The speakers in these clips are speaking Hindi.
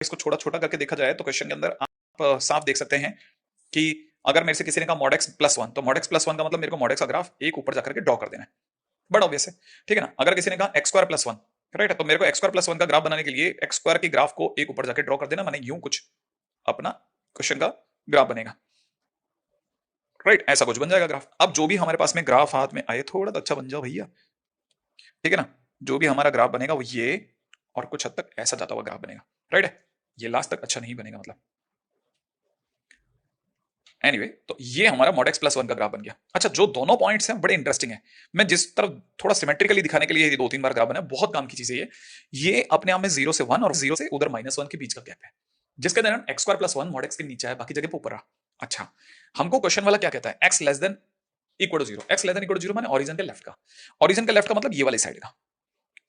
इसको छोटा छोटा करके देखा जाए तो क्वेश्चन के अंदर आप साफ देख सकते हैं कि अगर मेरे से किसी ने कहा मॉड एक्स प्लस वन, तो मॉड एक्स प्लस वन का मतलब मेरे को मॉड एक्स का ग्राफ एक ऊपर जाकर के ड्रॉ कर देना है। बड़ा ऑब्वियस है, ठीक है ना। अगर किसी ने कहा x square plus one, right है, तो मेरे को एक्स स्क्वायर प्लस वन का ग्राफ बनाने के लिए एक्स स्क्वायर के ग्राफ को एक ऊपर जाकर ड्रॉ कर देना, मैंने यूं कुछ अपना क्वेश्चन का ग्राफ बनेगा, राइट, ऐसा कुछ बन जाएगा ग्राफ। अब जो भी हमारे पास में ग्राफ हाथ में आए, थोड़ा तो अच्छा बन जाओ भैया, ठीक है ना। जो भी हमारा ग्राफ बनेगा वो ये और कुछ हद तक ऐसा जाता हुआ ग्राफ बनेगा, राइट है। ये लास्ट तक अच्छा नहीं बनेगा मतलब, एनीवे तो ये हमारा मॉड एक्स प्लस वन का ग्राफ बन गया। अच्छा, जो दोनों पॉइंट्स हैं बड़े इंटरेस्टिंग है। मैं जिस तरफ थोड़ा सिमेट्रिकली दिखाने के लिए ये दो तीन बार ग्राफ बना है, बहुत काम की चीज है ये अपने आप में जीरो से वन और जीरो से उधर माइनस वन के बीच का गैप है, जिसके दौरान x square plus one mod x के नीचे है, बाकी जगह पे ऊपर रहा। अच्छा, हमको क्वेश्चन वाला क्या कहता है, x less than equal to zero. X less than equal to zero माने ओरिजिन के लेफ्ट का, ओरिजिन के लेफ्ट का मतलब ये वाली साइड का,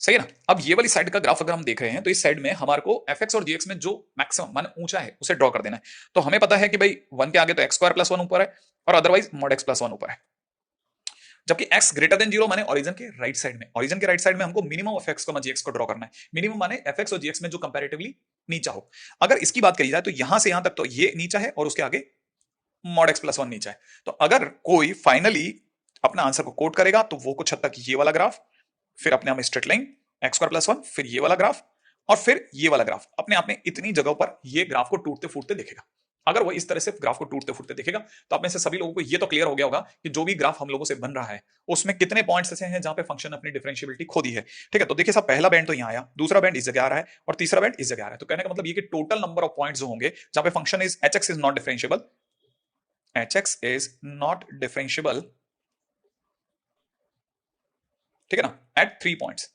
सही है ना। अब ये वाली साइड का ग्राफ अगर हम देख रहे हैं तो इस साइड में हमारे को एफ एक्स और जी एक्स में जो मैक्सिमम माने ऊंचा है उसे ड्रॉ कर देना है। तो हमें पता है कि भाई वन के आगे तो एक्स स्क्वायर प्लस वन ऊपर है और otherwise mod x plus one ऊपर है, जबकि x ग्रेटर देन जीरो माने ओरिजिन के राइट साइड में, ओरिजिन के राइट साइड में हमको मिनिमम ऑफ x को gx को ड्रॉ करना है। मिनिमम माने fx और gx में जो कंपैरेटिवली नीचा हो। अगर इसकी बात करी जाए तो यहां से यहां तक तो ये नीचा है और उसके आगे मॉड एक्स प्लस वन नीचा है। तो अगर कोई फाइनली अपना आंसर को कोट करेगा तो वो कुछ हद तक ये वाला ग्राफ, फिर अपने आप में straight line x square plus one, फिर ये वाला ग्राफ और फिर ये वाला ग्राफ, अपने आप में इतनी जगहों पर ये ग्राफ को टूटते फूटते दिखेगा। अगर वो इस तरह से ग्राफ को टूटते फूटते दिखेगा तो आप में से सभी लोगों को ये तो क्लियर हो गया होगा कि जो भी ग्राफ हम लोगों से बन रहा है उसमें कितने पॉइंट्स ऐसे हैं जहां पे फंक्शन अपनी डिफरेंशिएबिलिटी खो दी है, ठीक है। तो देखिए साहब, पहला बैंड तो यहाँ आया, दूसरा बैंड इस जगह आ रहा है और तीसरा बैंड इस जगह आ रहा है। तो कहने का मतलब ये कि टोटल नंबर ऑफ पॉइंट्स जो होंगे जहां पे function is H x is not differentiable, H x is not differentiable, ठीक है ना, एट थ्री पॉइंट्स।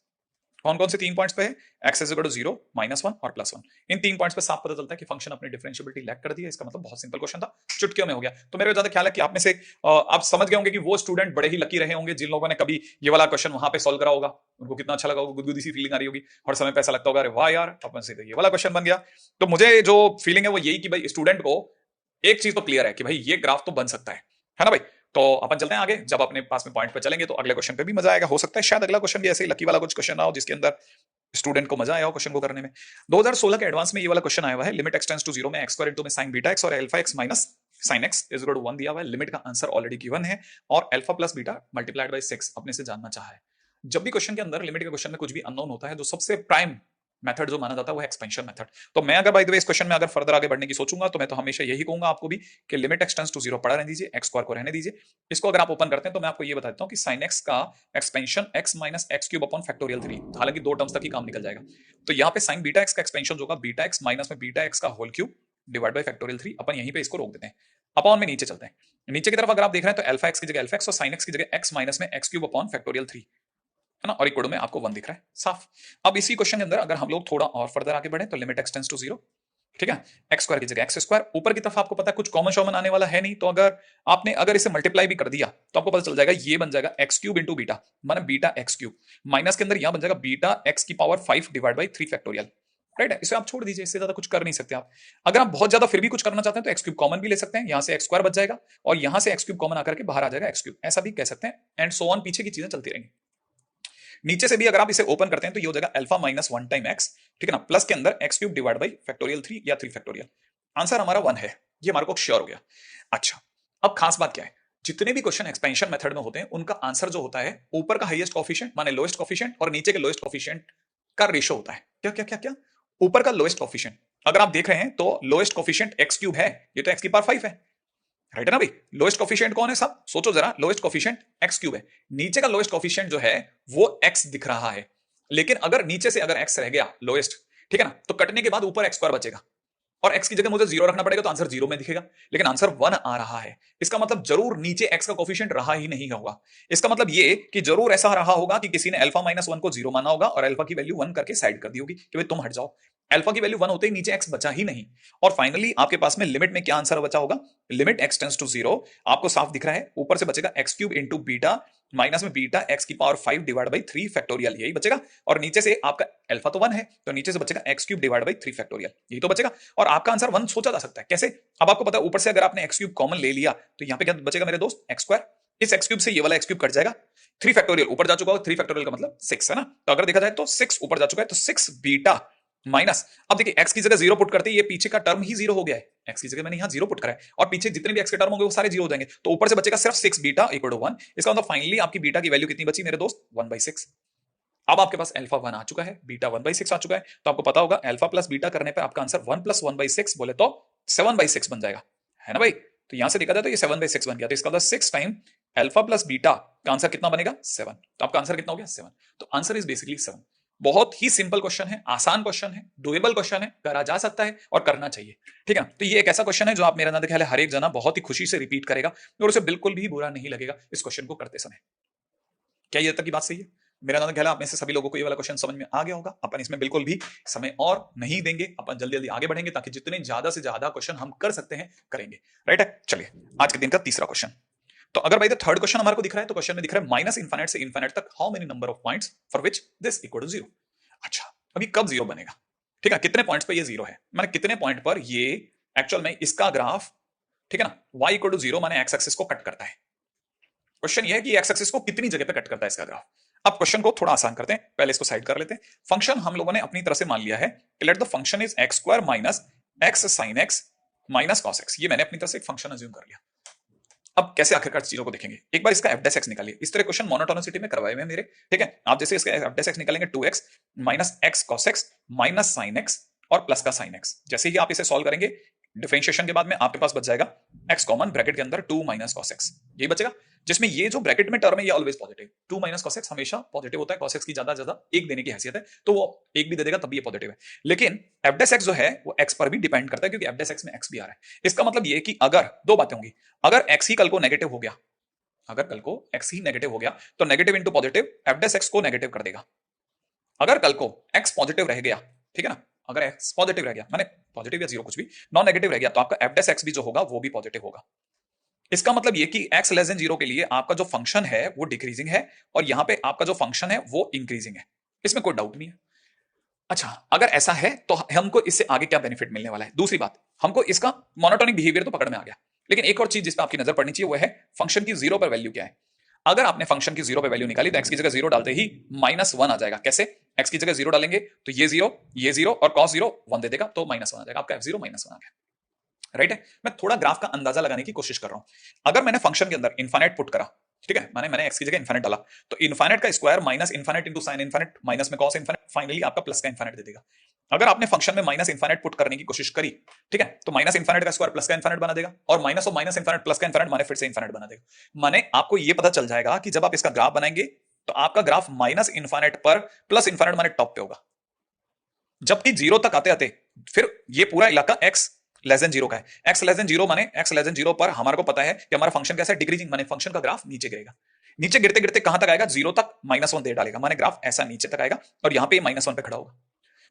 कौन कौन से तीन पॉइंट्स पे है, x is equal to zero, minus one और प्लस वन। इन तीन पॉइंट्स पे साफ पता चलता है कि फंक्शन अपनी डिफरेंशिएबिलिटी लैक कर दी है। इसका मतलब बहुत सिंपल क्वेश्चन था, चुटकियों में हो गया। तो मेरे को ज्यादा ख्याल है कि आप में से आप समझ गए होंगे कि वो स्टूडेंट बड़े ही लकी रहे होंगे जिन लोगों ने कभी ये वाला क्वेश्चन वहां पे सॉल्व करा होगा। उनको कितना अच्छा लगा होगा, गुदगुदी सी फीलिंग आ रही होगी और समय पे ऐसा लगता होगा अरे वाह यार अपन से तो ये वाला क्वेश्चन बन गया। तो मुझे जो फीलिंग है वो यही कि भाई स्टूडेंट को एक चीज तो क्लियर है कि भाई ये ग्राफ तो बन सकता है ना भाई। तो अपन चलते हैं आगे, जब अपने पास में पॉइंट पे चलेंगे तो अगले क्वेश्चन पे भी मजा आएगा। हो सकता है शायद अगला क्वेश्चन भी ऐसे ही लकी वाला कुछ क्वेश्चन ना हो जिसके अंदर स्टूडेंट को मजा आया हो क्वेश्चन को करने में। 2016 के एडवांस में ये वाला क्वेश्चन आया हुआ है, limit x tends to zero में एक्स स्क्वायर इनटू में साइन बीटा एक्स और alpha x minus sine x is equal to 1 दिया हुआ है। लिमिट का आंसर ऑलरेडी गिवन है और alpha plus beta multiplied by 6 अपने से जानना चाहा है। जब भी क्वेश्चन के अंदर लिमिट के क्वेश्चन में कुछ भी अननोन होता है, जो सबसे प्राइम मेथड जो माना जाता है वो है एक्सपेंशन मेथड। तो मैं अगर बाय द वे इस क्वेश्चन में अगर फर्दर आगे बढ़ने की सोचूंगा तो मैं तो हमेशा यही कहूंगा आपको भी कि limit x tends to zero पढ़ा रहने दीजिए, एक्स स्क्वायर को रहने दीजिए। इसको अगर आप ओपन करते हैं तो मैं आपको ये बताता हूं कि साइन एक्स का expansion x minus x cube upon factorial 3, हालांकि दो टर्म्स तक ही काम निकल जाएगा। तो यहाँ पे साइन बीटा एक्स का एक्सपेंशन होगा बीटा एक्स माइनस में बीटा एक्स का whole cube divide by factorial 3। अपन यहीं पे इसको रोक देते हैं, अपॉन में नीचे चलते हैं। नीचे की तरफ अगर आप देख रहे हैं तो अल्फा एक्स की जगह अल्फा एक्स और साइन एक्स की जगह एक्स माइनस में एक्स क्यूब अपॉन फैक्टोरियल 3 है ना, और इक्वल में आपको वन दिख रहा है साफ। अब इसी क्वेश्चन के अंदर अगर हम लोग थोड़ा और फर्दर आगे बढ़े तो limit x tends to zero, ठीक है, एक्स स्क्वायर की जगह एक्स स्क्वायर, ऊपर की तरफ आपको पता है कुछ कॉमन शॉमन आने वाला है नहीं, तो अगर आपने अगर इसे मल्टीप्लाई भी कर दिया तो आपको पता चल जाएगा ये बन जाएगा एक्स क्यूब इंटू बीटा माने बीटा एक्स क्यूब, माइनस के अंदर यहां बन जाएगा बीटा एक्स की power 5 divide by 3 factorial, right है। इसे आप छोड़ दीजिए, इससे ज्यादा कुछ कर नहीं सकते आप। अगर आप बहुत ज्यादा फिर भी कुछ करना चाहते हैं तो एक्स क्यूब कॉमन भी ले सकते हैं, यहां से एक्स स्क्वायर बच जाएगा और यहां से एक्स क्यूब कॉमन आकर के बाहर आ जाएगा एक्स क्यूब, ऐसा भी कह सकते हैं एंड सो ऑन, पीछे की चीजें चलती रहेंगी। नीचे से भी अगर आप इसे ओपन करते हैं तो ये हो जाएगा alpha minus one time x, ठीक है ना, प्लस के अंदर x cube divide by factorial 3 या 3 फैक्टोरियल। आंसर हमारा 1 है, ये हमारे को श्योर हो गया। अच्छा, अब खास बात क्या है, जितने भी क्वेश्चन एक्सपेंशन मेथड में होते हैं उनका आंसर जो होता है ऊपर का हाईएस्ट कोफिशिएंट माने लोएस्ट कोफिशिएंट और नीचे के लोएस्ट कोफिशिएंट का रेशो होता है। क्या क्या क्या क्या, ऊपर का लोएस्ट कोफिशिएंट अगर आप देख रहे हैं तो लोएस्ट कोफिशिएंट एक्स क्यूब है, ये तो एक्स की पावर 5 है, राइट है ना भाई। लोएस्ट कोफिशिएंट कौन है सब सोचो जरा, लोएस्ट कोफिशिएंट एक्स क्यूब है, नीचे का लोएस्ट कोफिशिएंट जो है वो एक्स दिख रहा है, लेकिन अगर नीचे से अगर एक्स रह गया लोएस्ट, ठीक है ना, तो कटने के बाद ऊपर एक्स स्क्वायर बचेगा और एक्स की जगह मुझे जीरो रखना पड़ेगा तो आंसर जीरो में दिखेगा, लेकिन आंसर 1 आ रहा है। इसका मतलब जरूर नीचे एक्स का कोफिशिएंट रहा ही नहीं होगा। इसका मतलब ये कि जरूर ऐसा रहा होगा कि किसी ने अल्फा माइनस वन को जीरो माना होगा और अल्फा की वैल्यू 1 करके साइड कर दी होगी कि भाई तुम हट जाओ। अल्फा की वैल्यू 1 होते ही नीचे एक्स बचा ही नहीं और फाइनली आपके पास में लिमिट में क्या आंसर बचा होगा, limit x tends to zero, आपको साफ दिख रहा है ऊपर से बचेगा x cube into beta minus में बीटा एक्स की पावर 5 डिवाइड बाई 3 फैक्टोरियल, यही बचेगा। और नीचे से आपका अल्फा तो 1 है तो नीचे से बचेगा x cube divide by 3 factorial, यही तो बचेगा। और आपका आंसर 1 सोचा जा सकता है कैसे, अब आपको पता है ऊपर से अगर आपने एक्स क्यूब कॉमन ले लिया तो यहां पे क्या बचेगा मेरे दोस्त, एक्स स्क्वायर। इस एक्स क्यूब से ये वाला एक्स क्यूब कट जाएगा, 3 फैक्टोरियल ऊपर जा चुका हो, 3 फैक्टोरियल का मतलब 6 है ना, तो अगर देखा जाए तो 6 ऊपर जा चुका है तो 6 बीटा माइनस, अब देखिए एक्स की जगह जीरो पुट करते ही ये पीछे का टर्म ही जीरो हो गया है, एक्स की जगह मैंने यहाँ जीरो पुट करा है और पीछे जितने भी एक्स के टर्म होंगे वो सारे जीरो हो जाएंगे, तो ऊपर से बचेगा सिर्फ 6 बीटा इक्वल टू 1। इसका मतलब फाइनली आपकी बीटा की वैल्यू कितनी बची मेरे दोस्त, 1/6। अब आपके पास अल्फा 1 आ चुका है, बीटा 1/6 आ चुका है, तो आपको पता होगा अल्फा प्लस बीटा करने पर आपका आंसर 1 + 1/6 बोले तो 7/6 बन जाएगा, है ना भाई। तो यहां से देखा जाए तो ये 7/6 बन गया, तो इसका मतलब 6 टाइम अल्फा प्लस बीटा का आंसर कितना बनेगा, 7। तो आपका आंसर कितना हो गया, 7। तो आंसर इज बेसिकली 7। बहुत ही सिंपल क्वेश्चन है, आसान क्वेश्चन है, डुएबल क्वेश्चन है, करा जा सकता है और करना चाहिए, ठीक है। तो ये एक ऐसा क्वेश्चन है जो आप मेरा अंदाजा ख्याल है हर एक जना बहुत ही खुशी से रिपीट करेगा और उसे बिल्कुल भी बुरा नहीं लगेगा इस क्वेश्चन को करते समय। क्या ये तक की बात सही है? मेरा अंदाजा ख्याल है आप में से सभी लोगों को ये वाला क्वेश्चन समझ में आ गया होगा। अपन इसमें बिल्कुल भी समय और नहीं देंगे, अपन जल्दी जल्दी आगे बढ़ेंगे ताकि जितने ज्यादा से ज्यादा क्वेश्चन हम कर सकते हैं करेंगे, राइट है। चलिए आज के दिन का तीसरा क्वेश्चन। तो अगर भाई थर्ड क्वेश्चन हमारे को दिख रहा है तो क्वेश्चन में दिख रहा है माइनस इनफाइनाइट से इनफाइनाइट तक how many number of points for which this equal to 0। अच्छा, अभी कब जीरो बनेगा, ठीक है, कितने पॉइंट्स पे ये जीरो है, माने कितने पॉइंट पर ये एक्चुअल में इसका ग्राफ, ठीक है ना, y इक्वल टू 0 माने एक्स एक्सिस को कट करता है। क्वेश्चन ये है कि एक्स एक्सिस को कितनी जगह पे कट करता है इसका ग्राफ। अब क्वेश्चन को थोड़ा आसान करते हैं, पहले इसको साइड कर लेते हैं। फंक्शन हम लोगों ने अपनी तरफ से मान लिया है कि let the function is x square minus x sin x minus cos x। ये मैंने अपनी तरफ से एक फंक्शन अज्यूम कर लिया। अब कैसे आखिरकार चीजों को देखेंगे, एक बार इसका एफ डेस एक्स निकालिए। इस तरह क्वेश्चन मोनोटोनिसिटी में करवाए हुए मेरे, ठीक है। आप जैसे इसका एफ डेस एक्स निकालेंगे 2x minus x cos x minus sin x और प्लस का sin x। जैसे ही आप इसे सॉल्व करेंगे डिफरेंशिएशन के बाद में आपके पास बच जाएगा x कॉमन ब्रैकेट के अंदर 2 माइनस cos x, यही बचेगा। जिसमें ये जो ब्रैकेट में टर्म है ये always positive, 2 minus cos x हमेशा पॉजिटिव होता है, cos x की ज्यादा ज्यादा एक देने की हैसियत है, तो वो एक भी दे देगा तब भी ये पॉजिटिव है। लेकिन एफ डेस एक्स जो है वो x पर भी डिपेंड करता है क्योंकि एफ डेस एक्स में x भी आ रहा है। इसका मतलब ये कि अगर दो बातें होंगी, अगर x ही कल को नेगेटिव हो गया, अगर कल को x ही नेगेटिव हो गया तो नेगेटिव इंटू पॉजिटिव एफ डेस एक्स को नेगेटिव कर देगा। अगर कल को x पॉजिटिव रह गया, ठीक है ना, अगर x पॉजिटिव रह गया माने पॉजिटिव या जीरो कुछ भी नॉन नेगेटिव रह गया तो आपका एफ डेस एक्स भी जो होगा वो भी पॉजिटिव होगा। इसका मतलब ये कि x लेस देन 0 के लिए आपका जो फंक्शन है वो डिक्रीजिंग है और यहां पे आपका जो फंक्शन है वो इंक्रीजिंग है, इसमें कोई डाउट नहीं है। अच्छा, अगर ऐसा है तो हमको इससे आगे क्या बेनिफिट मिलने वाला है। दूसरी बात, हमको इसका मोनोटोनिक बिहेवियर तो पकड़ में आ गया, लेकिन एक और चीज जिस पे आपकी नजर पड़नी चाहिए वो है फंक्शन की 0 पर वैल्यू क्या है। अगर आपने फंक्शन की 0 पे वैल्यू निकाली तो x की जगह 0 डालते ही -1 आ जाएगा। कैसे, x की जगह 0 डालेंगे तो ये 0 और cos 0 1 दे देगा तो -1 आ जाएगा, आपका f0 -1 आ गया, राइट है। मैं थोड़ा ग्राफ का अंदाजा लगाने की कोशिश कर रहा हूं। अगर मैंने फंक्शन के अंदर इनफाइनाइट पुट करा, ठीक है, मैंने x की जगह इनफाइनाइट डाला तो इनफाइनाइट का square minus infinite into sine infinite minus में cos इनफाइनाइट, फाइनली आपका प्लस का इनफाइनाइट दे देगा। अगर आपने फंक्शन में माइनस इनफाइनाइट पुट करने की कोशिश करी, ठीक है, तो माइनस इनफाइनाइट का स्क्वायर प्लस का इनफाइनाइट बना देगा और माइनस और माइनस इनफाइनाइट प्लस का इनफाइनाइट माने फिर से इनफाइनाइट बना देगा। माने आपको ये पता चल जाएगा कि जब आप इसका ग्राफ बनाएंगे तो आपका ग्राफ माइनस इनफाइनाइट पर प्लस इनफाइनाइट माने टॉप पे होगा, जबकि 0 तक आते आते फिर ये पूरा इलाका x लेस देन 0 का है। x लेस देन 0 माने x लेस देन 0 पर हमारे को पता है कि हमारा फंक्शन कैसा है, डिक्रीजिंग, माने फंक्शन का ग्राफ नीचे गिरेगा। नीचे गिरते गिरते कहां तक आएगा, 0 तक -1 दे डालेगा, माने ग्राफ ऐसा नीचे तक आएगा और यहां पे -1 पे खड़ा होगा।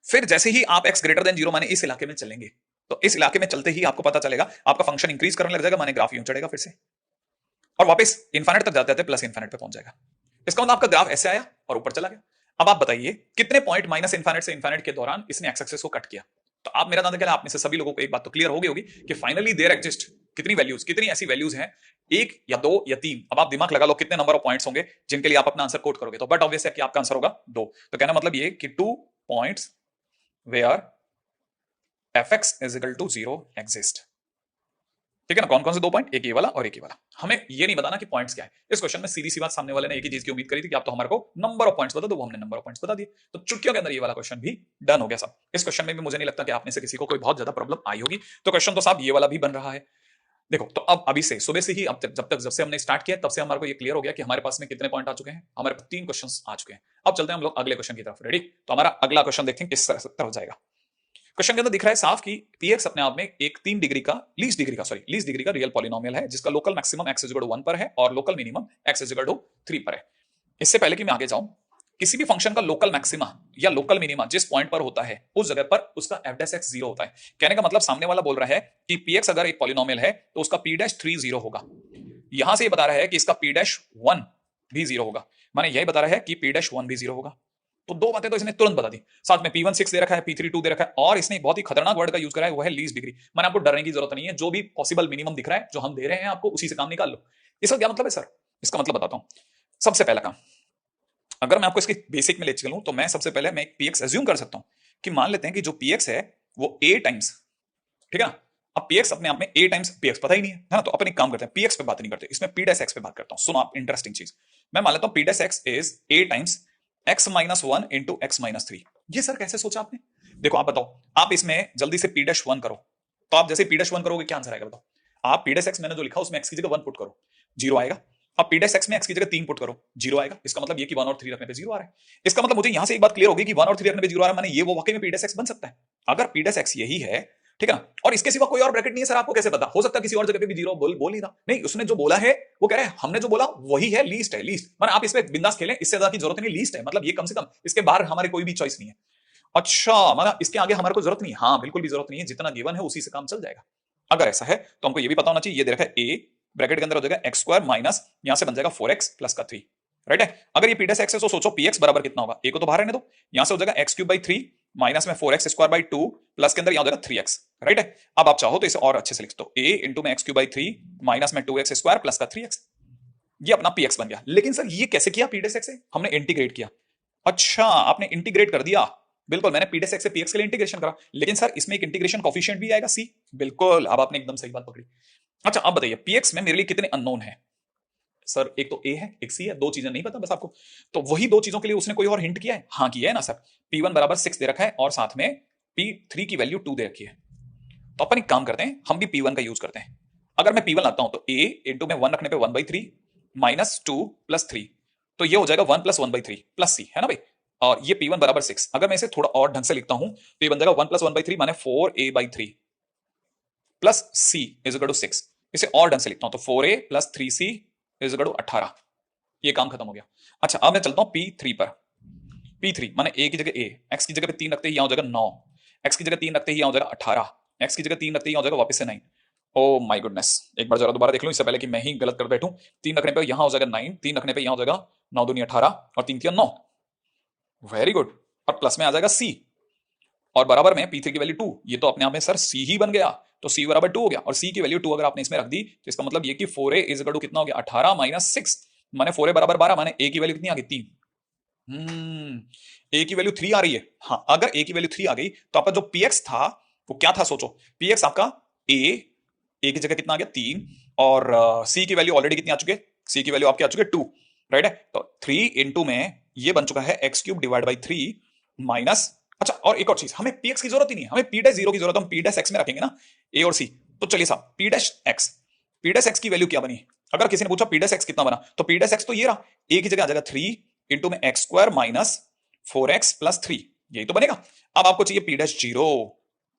फिर जैसे ही आप x ग्रेटर देन 0 माने इस इलाके में चलेंगे तो इस इलाके में चलते ही आपको पता चलेगा आपका फंक्शन इंक्रीज करने लग जाएगा, माने ग्राफ यूं चढ़ेगा फिर से और वापस इनफाइनाइट तक जाते जाते प्लस इनफाइनाइट पे पहुंच जाएगा। इसका मतलब आपका ग्राफ ऐसे आया और ऊपर चला गया। अब आप बताइए कितने पॉइंट माइनस इनफाइनाइट से इनफाइनाइट के दौरान इसने एक्स एक्सिस को कट किया। तो आप मेरा अंदाजा आप में से सभी लोगों को एक बात तो क्लियर हो गई होगी कि फाइनली देयर एग्जिस्ट कितनी वैल्यूज, कितनी ऐसी वैल्यूज हैं, एक या दो या तीन। अब आप दिमाग लगा लो कितने नंबर ऑफ पॉइंट्स होंगे जिनके लिए आप अपना आंसर कोट करोगे, तो बट ऑब्वियस है कि आपका आंसर होगा 2। तो कहना मतलब ये कि 2 points where fx is equal to 0 exist, ठीक है ना। कौन कौन से 2 पॉइंट, एक ये वाला और एक ये वाला। हमें ये नहीं बताना कि पॉइंट्स क्या है। इस क्वेश्चन में सीधी सी बात, सामने वाले ने एक ही चीज की उम्मीद करी थी कि आप तो हमारे को नंबर ऑफ पॉइंट्स बता दो, वो हमने नंबर ऑफ पॉइंट्स बता दिए। तो चुटकियों के अंदर ये वाला क्वेश्चन भी डन हो गया सब। इस क्वेश्चन में भी मुझे नहीं लगता कि आप में से किसी को कोई बहुत ज्यादा प्रॉब्लम आई होगी। तो क्वेश्चन तो साहब ये वाला भी बन रहा है। देखो, तो अब अभी से सुबह से ही अब तक जब से हमने स्टार्ट किया तब से हमारे को ये क्लियर हो गया कि हमारे पास में कितने पॉइंट आ चुके हैं। हमारे पास 3 क्वेश्चंस आ चुके हैं। अब चलते हैं हम लोग अगले क्वेश्चन की तरफ। रेडी? तो हमारा अगला क्वेश्चन देखते हैं किस तरह जाएगा। क्वेश्चन के अंदर दिख रहा है साफ कि px अपने आप में एक 3 डिग्री का लीस्ट डिग्री का रियल पॉलिनोमियल है जिसका local maximum x equal to 1 पर है और local minimum x equal to 3 पर है। इससे पहले कि मैं आगे जाऊं, किसी भी फंक्शन का लोकल मैक्सिमा या लोकल मिनिमा जिस पॉइंट पर होता है उस जगह पर उसका f डैश x 0 होता है। कहने का मतलब सामने वाला बोल रहा है कि px अगर एक पॉलिनोमियल है तो उसका p डैश 3 0 होगा। यहां से ये बता रहा है कि इसका p डैश 1 भी 0 होगा, माने यही बता रहा है कि p डैश 1 भी 0 होगा। तो 2 बातें तो इसने तुरंत बता दी। साथ में P1 6 दे रखा है, P3 2 दे रखा है और इसने एक बहुत ही खतरनाक वर्ड का यूज करा है, वो है लीस्ट डिग्री। माने आपको डरने की जरूरत नहीं है, जो भी पॉसिबल मिनिमम दिख रहा है जो हम दे रहे हैं आपको उसी से काम निकाल लो। इसका क्या मतलब है सर? इसका मतलब बताता हूं। सबसे पहला काम, अगर मैं आपको इसके बेसिक में ले चलूं तो मैं सबसे पहले मैं एक px एज्यूम कर सकता हूं कि मान लेते हैं कि जो पी एक्स है वो ए टाइम्स, ठीक है ना। अब px अपने आप में a टाइम्स px पता ही नहीं है ना, तो अपन एक काम करते हैं, px पे बात नहीं करते, इसमें p डैश x पे बात करता हूं। सुनो आप, इंटरेस्टिंग चीज, मैं मान लेता हूं p dash x is a times x minus 1 into x minus 3। ये सर कैसे सोचा आपने? देखो आप बताओ, आप इसमें जल्दी से p डैश 1 करो, तो आप जैसे p डैश 1 करोगे क्या आंसर आएगा बताओ? आप p डैश x मैंने जो लिखा उसमें x की जगह 1 पुट करो, 0 आएगा। अब p डैश x में x की जगह 3 पुट करो, 0 आएगा। इसका मतलब ये कि 1 और 3 रखने पे 0 आ रहा है। इसका मतलब मुझे यहां से एक बात क्लियर होगी कि 1 और 3 रखने पे 0 आ रहा है, माने ये वो वाकई में p डैश x बन सकता है। अगर p डैश x यही है, ठीक है ना, और इसके सिवा कोई और ब्रैकेट नहीं है सर, आपको कैसे पता? हो सकता है किसी और जगह पे भी 0 बोल नहीं था, नहीं उसने जो बोला है वो कह रहा है हमने जो बोला वही है, लीस्ट है, लीस्ट। माने आप इस पे बिंदास खेलें, इससे ज्यादा की जरूरत नहीं, लीस्ट है मतलब ये कम से कम, इसके बाहर हमारे कोई भी चॉइस नहीं है। अच्छा, मतलब इसके आगे हमारे को जरूरत नहीं है? हाँ बिल्कुल भी जरूरत नहीं है, जितना गिवन है उसी से काम चल जाएगा। अगर ऐसा है तो हमको ये भी पता होना चाहिए, ये दे रखा है a, ब्रैकेट के अंदर हो जाएगा x स्क्वायर माइनस यहां से बन जाएगा 4x प्लस का 3, राइट है। अगर ये p डैश x है तो सोचो px बराबर कितना होगा, a को तो बाहर रहने दो, यहां से हो जाएगा x क्यूब बाई 3 माइनस में 4x स्क्वायर बाई 2 प्लस के अंदर यहां हो जाएगा 3x, राइट है। अब आप चाहो तो इसे और अच्छे से लिख दो, a इंटू में x क्यूब बाई 3 माइनस में 2x स्क्वायर प्लस का 3x, ये अपना px बन गया। लेकिन सर ये कैसे किया? p डैश x से हमने इंटीग्रेट किया। अच्छा, आपने इंटीग्रेट कर दिया, बिल्कुल, मैंने p डैश x से px के लिए इंटीग्रेशन करा, लेकिन सर इसमें एक इंटीग्रेशन कोफिशिएंट भी आएगा c, बिल्कुल, अब आपने एकदम सही बात पकड़ी। अच्छा अब बताइए px में मेरे लिए कितने अननोन है? सर एक तो a है, एक c है, दो चीजें नहीं पता बस आपको, तो वही दो चीजों के लिए उसने कोई और हिंट किया है? हाँ किया है ना सर, p1 बराबर 6 दे रखा है और साथ में p3 की वैल्यू 2 दे रखी है। तो अपन एक काम करते हैं, हम भी p1 का यूज करते हैं। अगर मैं p1 लाता हूं तो a इंटू में 1 रखने पे 1/3 माइनस 2 प्लस 3, तो ये हो जाएगा 1 प्लस 1/3 प्लस c, है ना भाई। और ये p1 बराबर 6, अगर मैं इसे थोड़ा और ढंग से लिखता हूं तो ये बन जाएगा 1 प्लस 1/3 माने 4a/3 plus c is equal to 6। इसे और ढंग से लिखता हूं तो 4a plus 3c is equal to 18। ये काम खत्म हो गया। अच्छा अब मैं चलता हूं p3 पर, p3 माने a की जगह a, x की जगह पे 3 रखते ही यहां हो जाएगा 9, x की जगह 3 रखते ही यहां हो जाएगा 18, x की जगह 3 रखते ही यहां हो जाएगा वापस से 9। ओ माय गुडनेस, एक बार जरा दोबारा देख लूं इससे पहले कि मैं ही गलत कर बैठूं। 3 रखने पे यहां हो जाएगा 9, 3 रखने पे यहां हो जाएगा 9 दूनी 18 और 3 3 9, वेरी गुड। और प्लस में आ जाएगा c और बराबर में p3 की वैल्यू 2, ये तो अपने आप में सर c ही बन गया, तो c बराबर 2 हो गया और c की वैल्यू 2 अगर आपने इसमें रख दी तो इसका मतलब ये कि 4a इज इक्वल टू कितना हो गया 18 माइनस 6, माने 4a बराबर 12, माने a की वैल्यू कितनी आ गई 3। a की वैल्यू 3 आ रही है। हाँ अगर a की वैल्यू 3 आ गई तो आपका जो px था वो क्या था सोचो, px आपका a की जगह कितना आ गया 3 और c की वैल्यू ऑलरेडी कितनी आ चुकी है, c की वैल्यू आपकी आ चुकी है 2, राइट है। तो 3 इंटू में ये बन चुका है x cube divide by 3 minus, अच्छा और एक और चीज, हमें px की जरूरत ही नहीं है, हमें p डैश 0 की जरूरत है, हम p डैश x में रखेंगे ना a और c। तो चलिए साहब p डैश x की वैल्यू क्या बनी? अगर किसी ने पूछा p डैश x कितना बना, तो p डैश x तो ये रहा, a की जगह आ जाएगा 3 इंटू में x square minus 4x plus 3, यही तो बनेगा। अब आपको चाहिए p डैश 0,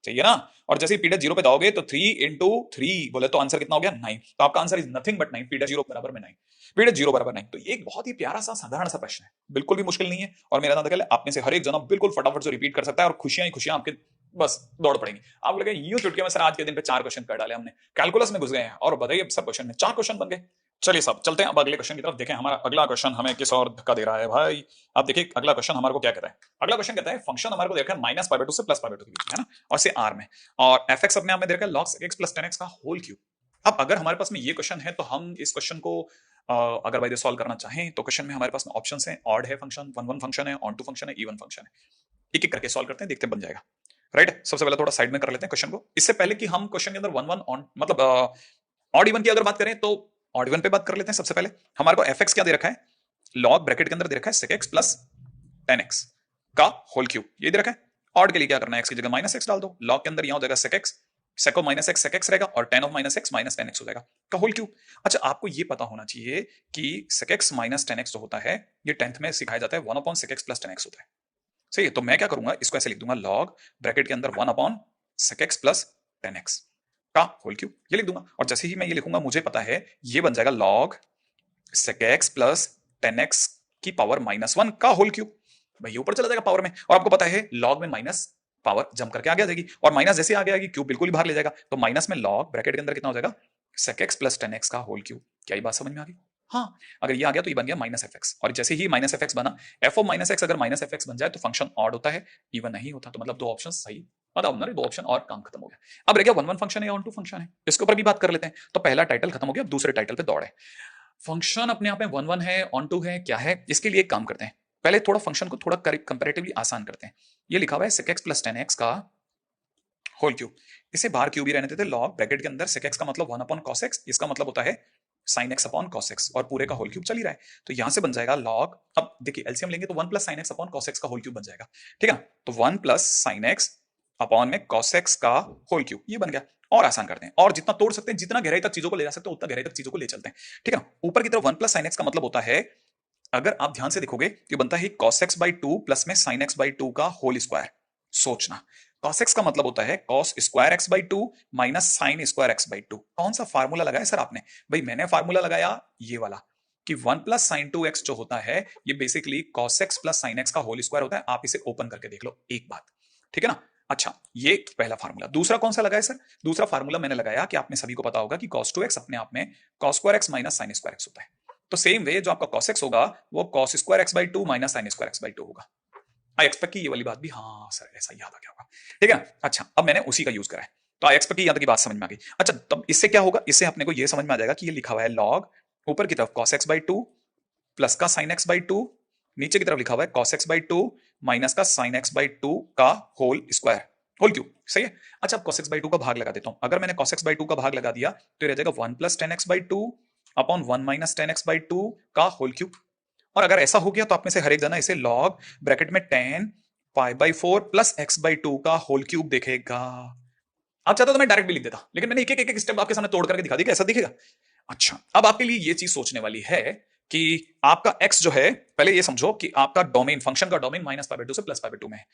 चाहिए ना, और जैसे ही p डैश 0 पे जाओगे तो 3 इंटू 3 बोले तो आंसर कितना हो गया 9, तो आपका answer is nothing but 9, p dash 0 बराबर में 9, p डैश 0 बराबर 9। तो ये एक बहुत ही प्यारा सा साधारण सा प्रश्न है, बिल्कुल भी मुश्किल नहीं है, और मेरा नाम है आप में से हर एक जना बिल्कुल फटाफट से रिपीट कर सकता है और खुशियां ही खुशियां आपके बस दौड़ पड़ेंगी। आप लगे यूं चुटकी में सर आज के दिन पे 4 क्वेश्चन कर डाले हमने, कैलकुलस में घुस गए हैं और बताइए सब क्वेश्चन में 4 क्वेश्चन बन गए। चलिए साहब चलते हैं अब अगले क्वेश्चन की तरफ, देखें हमारा अगला क्वेश्चन हमें किस और धक्का दे रहा है भाई। आप देखिए अगला क्वेश्चन हमारे को क्या कहता है। अगला क्वेश्चन कहता है फंक्शन हमारे को देखा है माइनस पाई बाय 2 से प्लस पाई बाय 2 के बीच में, है ना, और से आर में, और एफ एक्स अपने आप में देखा है log x प्लस 10x का होल क्यूब। अब अगर हमारे पास में ये क्वेश्चन है तो हम इस क्वेश्चन को अगर भाई सॉल्व करना चाहें तो क्वेश्चन में हमारे पास में ऑप्शंस हैं, ऑड है फंक्शन, वन वन फंक्शन है, ऑन टू फंक्शन है, इवन फंक्शन है। एक एक करके सॉल्व करते हैं, देखते हैं बन जाएगा, राइट। सबसे पहले थोड़ा साइड में कर लेते हैं क्वेश्चन को, इससे पहले कि हम क्वेश्चन के अंदर वन वन ऑन मतलब ऑड इवन की अगर बात करें तो ऑड इवन पे बात कर लेते हैं। सबसे पहले हमारे को एफ एक्स क्या दे रखा है, लॉग ब्रैकेट के अंदर दे रखा है sec x प्लस 10x का होल क्यूब, ये दे रखा है। ऑड के लिए क्या करना है, x की जगह माइनस एक्स डाल दो, लॉग के अंदर यहां हो जाएगा sec x, sec of minus x sec x रहेगा और tan of minus x minus 10x हो जाएगा का होल क्यूब। अच्छा आपको ये पता होना चाहिए कि sec x माइनस 10x जो होता है ये 10th में सिखाया जाता है 1 upon sec x plus 10x होता है, सही है। तो मैं क्या करूंगा, इसको ऐसे लिख दूंगा, लॉग ब्रैकेट के अंदर 1 upon sec x plus 10x का होल क्यूब, ये लिख दूंगा। और जैसे ही मैं ये लिखूंगा मुझे पता है ये बन जाएगा log sec x plus 10x की पावर माइनस 1 का होल क्यूब, भाई ऊपर चला जाएगा पावर में, और आपको पता है लॉग में माइनस पावर जंप करके आगे आ जाएगी, और माइनस जैसे आगे आएगी क्यूब बिल्कुल ही बाहर ले जाएगा, तो माइनस में लॉग ब्रैकेट के अंदर कितना हो जाएगा sec x प्लस 10x का होल क्यूब। क्या ये बात समझ में आ गई? हाँ, अगर ये आ गया तो ये बन गया माइनस एफ एक्स, और जैसे ही माइनस एफ एक्स बना, एफ ऑफ माइनस एक्स अगर माइनस एफ एक्स बन जाए तो फंक्शन ऑड होता है, इवन नहीं होता, तो मतलब दो ऑप्शन सही, मतलब ना दो ऑप्शन और काम खत्म हो गया। अब रह गया वन वन फंक्शन है या ऑन टू फंक्शन है, इसके ऊपर भी बात कर लेते हैं। तो पहला टाइटल खत्म हो गया, अब दूसरे टाइटल पे दौड़ है। फंक्शन अपने आप में वन वन है, ऑन टू है, क्या है, इसके लिए एक काम करते हैं, पहले थोड़ा फंक्शन को थोड़ा कंपैरेटिवली आसान करते हैं। ये लिखा हुआ है sec x प्लस 10x का होल क्यूब, इसे बाहर क्यूब ही रहने देते, लॉग ब्रैकेट के अंदर sec x का मतलब 1 अपॉन cos x, इसका मतलब होता है sin x upon cos x, और पूरे का होल क्यूब चल ही रहा है, तो यहां से बन जाएगा लॉग, अब देखिए एलसीएम लेंगे तो 1 plus sin x upon cos x का होल क्यूब बन जाएगा, ठीक है ना, तो 1 प्लस sin x अपॉन में cos x का होल क्यूब, ये बन गया। और आसान करते हैं, और जितना तोड़ सकते हैं, जितना गहराई तक चीजों को ले जा सकते हैं उतना गहराई तक चीजों को ले चलते हैं, ठीक है ना। ऊपर की तरफ 1 प्लस sin x का मतलब होता है, अगर आप ध्यान से देखोगे कि बनता है cos x बाई 2 प्लस में sin x बाई 2 का होल स्क्वायर। सोचना, cos x का मतलब होता है cos square x by 2 minus sin square x by 2। कौन सा फार्मूला लगाया सर आपने? भाई मैंने फार्मूला लगाया ये वाला कि 1 प्लस साइन 2x जो होता है ये basically cos x plus sin x का होल स्क्वायर होता है। आप इसे ओपन करके देख लो एक बात, ठीक है ना। अच्छा, ये पहला फार्मूला। दूसरा कौन सा लगाया सर? दूसरा फार्मूला मैंने लगाया कि आप में सभी को पता होगा कि cos 2x अपने आप में cos square x minus sin square x होता है, तो सेम वे जो आपका cos x होगा वो cos square x by 2 minus sin square x by 2 होगा। आई एक्सपेक्ट की ये वाली बात भी, हाँ सर ऐसा याद आ गया होगा, ठीक है ना। अच्छा, अब मैंने उसी का यूज करा है, तो आई एक्सपेक्ट की याद की बात समझ में आ गई। अच्छा, तब इससे क्या होगा? इससे अपने को ये समझ में आ जाएगा कि ये लिखा हुआ है लॉग ऊपर की तरफ cos x बाई 2 प्लस का sin x बाई 2, नीचे की तरफ लिखा हुआ है cos x बाई 2 माइनस का sin x बाई 2 का होल स्क्वायर, होल क्यूब, सही है। अच्छा, अब cos x बाई 2 का भाग लगा देता हूं। अगर मैंने cos x बाई 2 का भाग लगा दिया तो ये रह जाएगा 1 plus 10x by 2 upon 1 minus 10x by 2 का होल क्यूब। और अगर ऐसा हो गया तो आप में से हर एक जना इसे लॉग ब्रैकेट में 10 pi by 4 plus x by 2 का होल क्यूब देखेगा। आप चाहते तो मैं डायरेक्ट भी लिख देता, लेकिन मैंने एक स्टेप आपके सामने तोड़ करके दिखा दी, कैसा दिखेगा। अच्छा, अब आपके लिए ये चीज सोचने वाली है कि आपका x जो है, पहले ये समझो कि आपका डोमेन, फंक्शन का डोमेन माइनस पाई बाई 2 से प्लस पाई बाई 2 में है।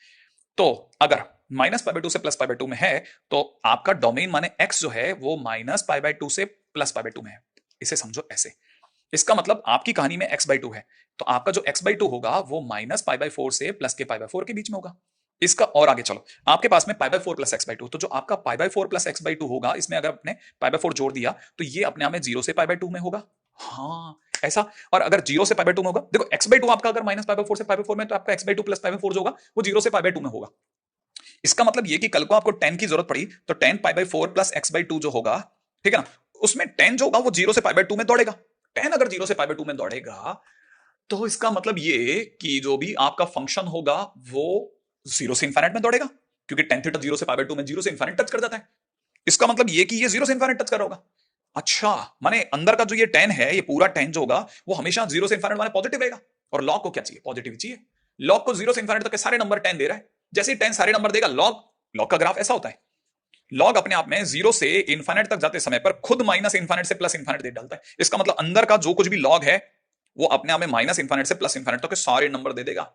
तो अगर माइनस पाई बाई 2 से प्लस पाई बाई 2 में है तो आपका डोमेन माने x जो है वो माइनस पाई बाई 2 से प्लस पाई बाई 2 में है। इसे समझो ऐसे, इसका मतलब आपकी कहानी में x बाई 2 है, तो आपका जो x बाई 2 होगा वो माइनस पाई बाई 4 से प्लस के पाई बाई 4 के बीच में होगा। इसका और आगे चलो, आपके पास में pi by 4 plus x by 2, तो जो आपका pi by 4 plus x by 2 होगा, इसमें अगर आपने पाई बाई 4 जोड़ दिया तो ये अपने आप में 0 से पाई बाई 2 में होगा। हाँ ऐसा, और अगर 0 से पाई बाई 2 में होगा, देखो एक्स बाई 2 आपका अगर माइनस पाई बाई 4 से पाई बाई 4 में, तो आपका x by 2 plus pi by 4 जो होगा वो 0 से पाई बाई 2 में होगा। इसका मतलब ये कि कल को आपको 10 की जरूरत पड़ी तो 10 pi by 4 plus x by 2 जो होगा, ठीक है ना, उसमें 10 जो होगा वो 0 से पाई बाई 2 में दौड़ेगा। 10 अगर 0 से पाई बाई 2 में दौड़ेगा तो इसका मतलब ये कि जो भी आपका फंक्शन होगा वो 0 से इनफाइनाइट में दौड़ेगा, क्योंकि tan थीटा 0 से पाई बाई 2 में 0 से इनफाइनाइट टच कर जाता है। इसका मतलब ये कि ये 0 से इनफाइनाइट टच कर रहा होगा। अच्छा, माने अंदर का जो ये tan है, ये पूरा tan जो होगा वो हमेशा 0 से इनफाइनाइट माने पॉजिटिव रहेगा, और लॉग को क्या चाहिए? पॉजिटिव चाहिए। लॉग को 0 से इनफाइनाइट तक के सारे नंबर tan दे रहा है, जैसे ही tan सारे नंबर देगा, लॉग का ग्राफ ऐसा होता है। लॉग अपने आप में 0 से इनफाइनाइट तक जाते समय पर खुद माइनस इनफाइनाइट से प्लस इनफाइनाइट दे डालता है। इसका मतलब अंदर का जो कुछ भी लॉग है वो अपने आप में माइनस इनफाइनाइट से प्लस इनफाइनाइट तक के सारे नंबर दे देगा,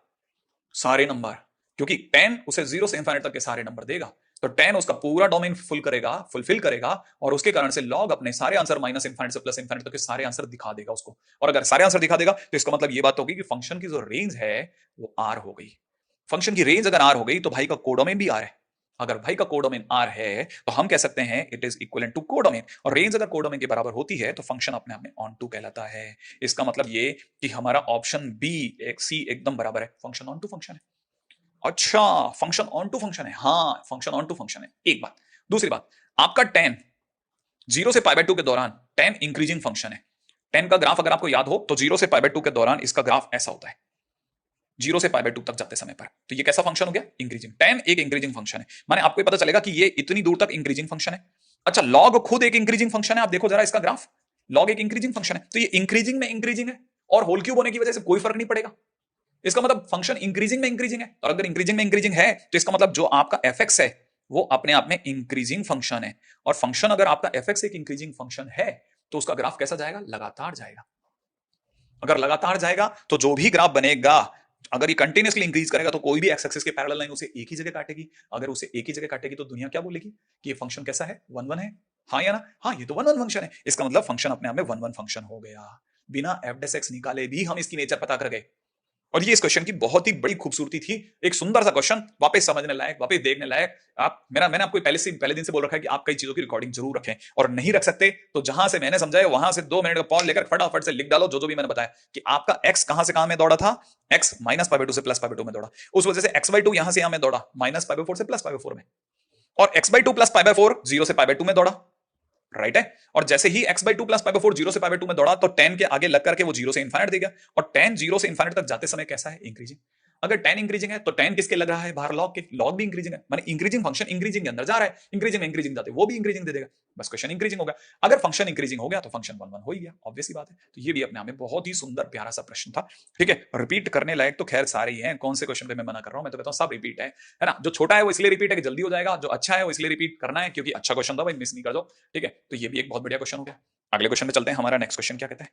सारे नंबर, क्योंकि 10 उसे 0 से इनफाइनाइट तक के सारे नंबर देगा, तो 10 उसका पूरा डोमेन फुलफिल करेगा, और उसके कारण से लॉग अपने सारे आंसर माइनस इनफाइनाइट से प्लस इनफाइनाइट तक के सारे आंसर दिखा देगा उसको। और अगर सारे आंसर दिखा देगा तो इसका मतलब ये बात होगी कि फंक्शन की जो रेंज है वो आर हो गई। फंक्शन की रेंज अगर आर हो गई तो भाई का कोडोमेन भी आर है। अगर भाई का कोडोमेन आर है तो हम कह सकते हैं it is equivalent to codomain, और रेंज अगर कोडोमेन के बराबर होती है तो फंक्शन अपने आप में ऑन टू कहलाता है। इसका मतलब ये कि हमारा ऑप्शन बी एक सी एकदम बराबर है, फंक्शन ऑन टू फंक्शन है। अच्छा, फंक्शन ऑन टू फंक्शन है, हाँ फंक्शन ऑन टू फंक्शन है, एक बात। दूसरी बात, आपका tan 0 से पाई बाई 2 के दौरान tan इंक्रीजिंग फंक्शन है। tan का ग्राफ अगर आपको याद हो तो 0 से पाई बाई 2 के दौरान इसका ग्राफ ऐसा होता है, 0 से पाई बाई 2 तक जाते समय पर, तो ये कैसा फंक्शन हो गया? इंक्रीजिंग। tan एक इंक्रीजिंग फंक्शन है, माने आपको पता चलेगा कि ये इतनी दूर तक इंक्रीजिंग फंक्शन है। अच्छा, log खुद एक इंक्रीजिंग फंक्शन है, आप देखो जरा इसका ग्राफ, log एक इंक्रीजिंग फंक्शन है, तो ये इंक्रीजिंग में इंक्रीजिंग है, और होल क्यूब होने की वजह से कोई फर्क नहीं पड़ेगा। इसका मतलब फंक्शन इंक्रीजिंग में इंक्रीजिंग है, और अगर इंक्रीजिंग में इंक्रीजिंग है तो इसका मतलब जो आपका fx है वो अपने आप में इंक्रीजिंग फंक्शन है, और फंक्शन अगर आपका fx एक इंक्रीजिंग फंक्शन है तो उसका ग्राफ कैसा जाएगा? लगातार जाएगा। अगर लगातार जाएगा तो जो भी ग्राफ बनेगा, अगर ये कंटिन्यूअसली इंक्रीज करेगा तो कोई भी एक्स एक्सिस के पैरेलल लाइन उसे एक ही जगह काटेगी। अगर उसे एक ही जगह काटेगी तो दुनिया क्या बोलेगी कि ये फंक्शन कैसा है? 1 1 है, हाँ या ना? हाँ, ये तो 1 1 फंक्शन है। इसका मतलब फंक्शन अपने आप में 1 1 फंक्शन हो गया। बिना f निकाले भी हम इसकी नेचर पता कर गए, और ये इस क्वेश्चन की बहुत ही बड़ी खूबसूरती थी। एक सुंदर सा क्वेश्चन, वापस समझने लायक, वापस देखने लायक। मैंने आपको पहले दिन से बोल रखा है कि आप कई चीजों की रिकॉर्डिंग जरूर रखें, और नहीं रख सकते तो जहां से मैंने समझाया वहां से 2 मिनट का पॉज लेकर फटाफट से लिख डालो जो भी मैंने बताया कि आपका x कहां से कहां में दौड़ा था। x माइनस पाई बाई 2 से प्लस पाई बाई 2 में दौड़ा, उस वजह से x बाई 2 यहां से यहां में दौड़ा माइनस पाई बाई 4 से प्लस पाई बाई 4 में, और x by 2 plus pi by 4 0 से पाई बाई 2 में दौड़ा, राइट है। और जैसे ही x/2 प्लस पाई/4 जीरो से पाई/2 में दौड़ा तो 10 के आगे लग करके वो जीरो से इन्फाइनाइट देगा, और 10 जीरो से इन्फाइनाइट तक जाते समय कैसा है, इंक्रीजिंग। अगर 10 इंक्रीजिंग है तो 10 किसके लग रहा है, बाहर लॉग के, लॉग भी इंक्रीजिंग है, माने इंक्रीजिंग फंक्शन इंक्रीजिंग के अंदर जा रहा है, इंक्रीजिंग में इंक्रीजिंग जाते वो भी इंक्रीजिंग दे देगा, बस क्वेश्चन इंक्रीजिंग होगा। अगर फंक्शन इंक्रीजिंग हो गया तो फंक्शन 1 1 हो ही गया, ऑब्वियस सी बात है। तो ये भी अपने आप में बहुत ही सुंदर प्यारा सा प्रश्न था, ठीक है। रिपीट करने लायक तो खैर सारे ही हैं, कौन से क्वेश्चन पे मैं मना कर रहा हूं, मैं तो कहता हूं सब रिपीट है ना। जो छोटा है वो इसलिए रिपीट है कि जल्दी हो जाएगा, जो अच्छा है वो इसलिए रिपीट करना है क्योंकि अच्छा क्वेश्चन था भाई, मिस नहीं कर दो, ठीक है। तो ये भी एक बहुत बढ़िया क्वेश्चन हो गया। अगले क्वेश्चन पे चलते हैं। हमारा नेक्स्ट क्वेश्चन क्या कहता है,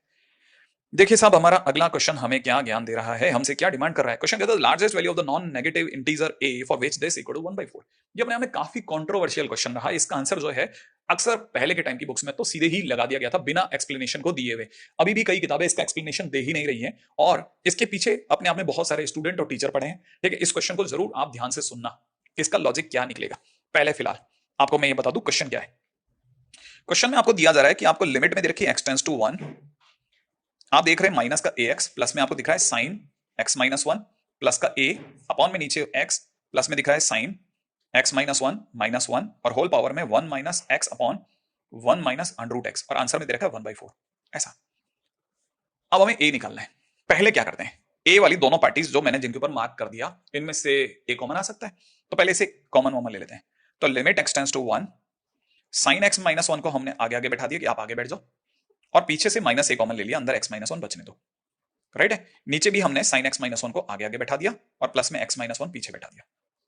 देखिए साहब, हमारा अगला क्वेश्चन हमें क्या ज्ञान दे रहा है, हमसे क्या डिमांड कर रहा है। क्वेश्चन कहता है largest value of the non negative integer a for which this equal to 1/4। ये अपने आप में काफी कंट्रोवर्शियल क्वेश्चन रहा। इसका आंसर जो है अक्सर पहले के टाइम की बुक्स में तो सीधे ही लगा दिया गया था बिना एक्सप्लेनेशन को दिए हुए। अभी भी कई किताबें इसका एक्सप्लेनेशन दे ही नहीं रही हैं, और इसके पीछे अपने आप में बहुत सारे स्टूडेंट और टीचर पढ़े हैं, ठीक है। इस क्वेश्चन को जरूर आप ध्यान से सुनना, इसका लॉजिक क्या निकलेगा। पहले फिलहाल आपको मैं ये बता दूं क्वेश्चन क्या है। क्वेश्चन में आपको दिया जा रहा है कि आपको लिमिट में दे रखी है x टेंड्स टू 1, आप देख रहे हैं माइनस का ax, प्लस में आपको दिख रहा है साइन x माइनस 1, प्लस का a, अपॉन में नीचे x, प्लस में दिख रहा है साइन x माइनस 1 माइनस 1, और होल पावर में 1 minus x upon 1 minus under root x, और आंसर में दे रखा है 1/4 ऐसा। अब हमें a निकालना है। पहले क्या करते हैं, a वाली दोनों पार्टीज जो मैंने जिनके ऊपर मार्क कर दिया इनमें से a कॉमन आ सकता है, तो पहले इसे कॉमन वॉमन ले लेते हैं। तो limit x tends to 1, sine x minus 1 को हमने आगे आगे बैठा दिया कि आप आगे बैठ जाओ, और पीछे से माइनस a कॉमन ले लिया, अंदर x माइनस 1 बचने दो, राइट है। नीचे भी हमने साइन x माइनस 1 को आगे आगे बैठा दिया और प्लस में x माइनस 1 पीछे बैठा दिया।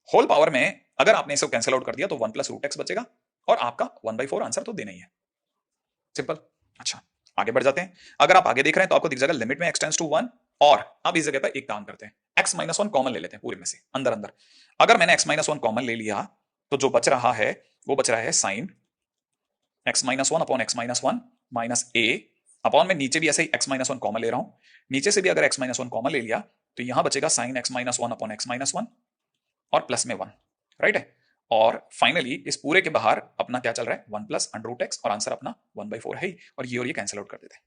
होल पावर में अगर आपने इसे कैंसिल आउट कर दिया तो 1 प्लस रूट x बचेगा, और आपका 1/4 आंसर तो देना ही है, सिंपल। अच्छा, आगे बढ़ जाते हैं। अगर आप आगे देख रहे हैं तो आपको दिख जाएगा लिमिट में x टेंड्स टू 1, और अब इस जगह पर एक काम करते हैं, x माइनस 1 कॉमन ले लेते हैं पूरे में से अंदर अंदर। अगर मैंने x माइनस 1 कॉमन ले लिया तो जो बच रहा है वो बच रहा है sine x minus 1 upon x minus 1 minus a, upon में नीचे भी ऐसे ही x माइनस 1 कॉमन ले रहा हूं, नीचे से भी अगर x माइनस 1 कॉमन ले लिया तो यहां बचेगा sine x minus 1 upon x minus 1 और प्लस में 1, राइट है। और फाइनली इस पूरे के बाहर अपना क्या चल रहा है, 1 प्लस अंडर रूट x, और आंसर अपना 1/4 है ही, और ये कैंसिल आउट कर देते हैं।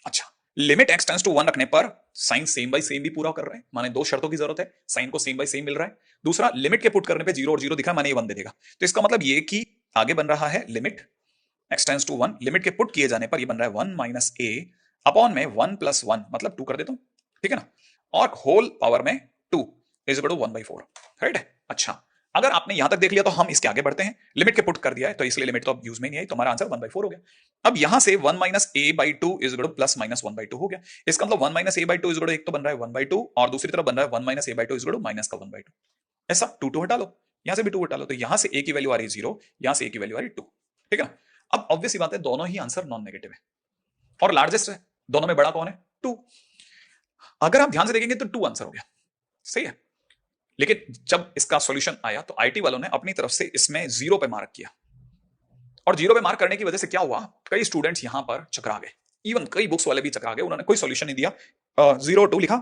अच्छा, लिमिट x टेंड्स टू 1 रखने पर साइन सेम बाय सेम भी पूरा कर रहे हैं, माने दो शर्तों की जरूरत है, साइन को सेम बाय सेम मिल रहा है। दूसरा, लिमिट के पुट करने पे 0 और 0 दिखा, माने ये 1 दे देगा, तो इसका मतलब ये कि आगे बन रहा है limit x tends to 1, limit के पुट किए जाने पर ये बन रहा है 1 माइनस a अपॉन में 1 प्लस 1 मतलब 2 कर देता हूं, ठीक है ना, और होल पावर में 2 इज इक्वल टू 1/4, राइट है। अच्छा, अगर आपने यहां तक देख लिया तो हम इसके आगे बढ़ते हैं। लिमिट के पुट कर दिया है तो इसलिए लिमिट तो अब यूज में नहीं आई, तो हमारा आंसर 1/4 हो गया। अब यहां से 1 minus a/2 is equal two plus minus 1/2 हो गया। इसका मतलब 1 minus a/2 is equal to एक तो बन रहा है 1/2, और दूसरी तरफ बन रहा है 1 minus a/2 is equal to minus का 1/2। ऐसा 2 हटा लो, यहां से भी 2 हटा लो, तो यहां से a की वैल्यू आ रही है 0, यहां से a की वैल्यू आ रही है 2, ठीक है ना। अब ऑब्वियस सी बात है दोनों ही आंसर नॉन नेगेटिव है और लार्जेस्ट है, दोनों में बड़ा कौन है, 2। अगर आप ध्यान से देखेंगे तो 2 आंसर हो गया, सही है। लेकिन जब इसका सॉल्यूशन आया तो आईटी वालों ने अपनी तरफ से इसमें 0 पे मार्क किया, और 0 पे मार्क करने की वजह से क्या हुआ, कई स्टूडेंट्स यहां पर चकरा गए, इवन कई बुक्स वाले भी चकरा गए, उन्होंने कोई सॉल्यूशन नहीं दिया, 0 2 लिखा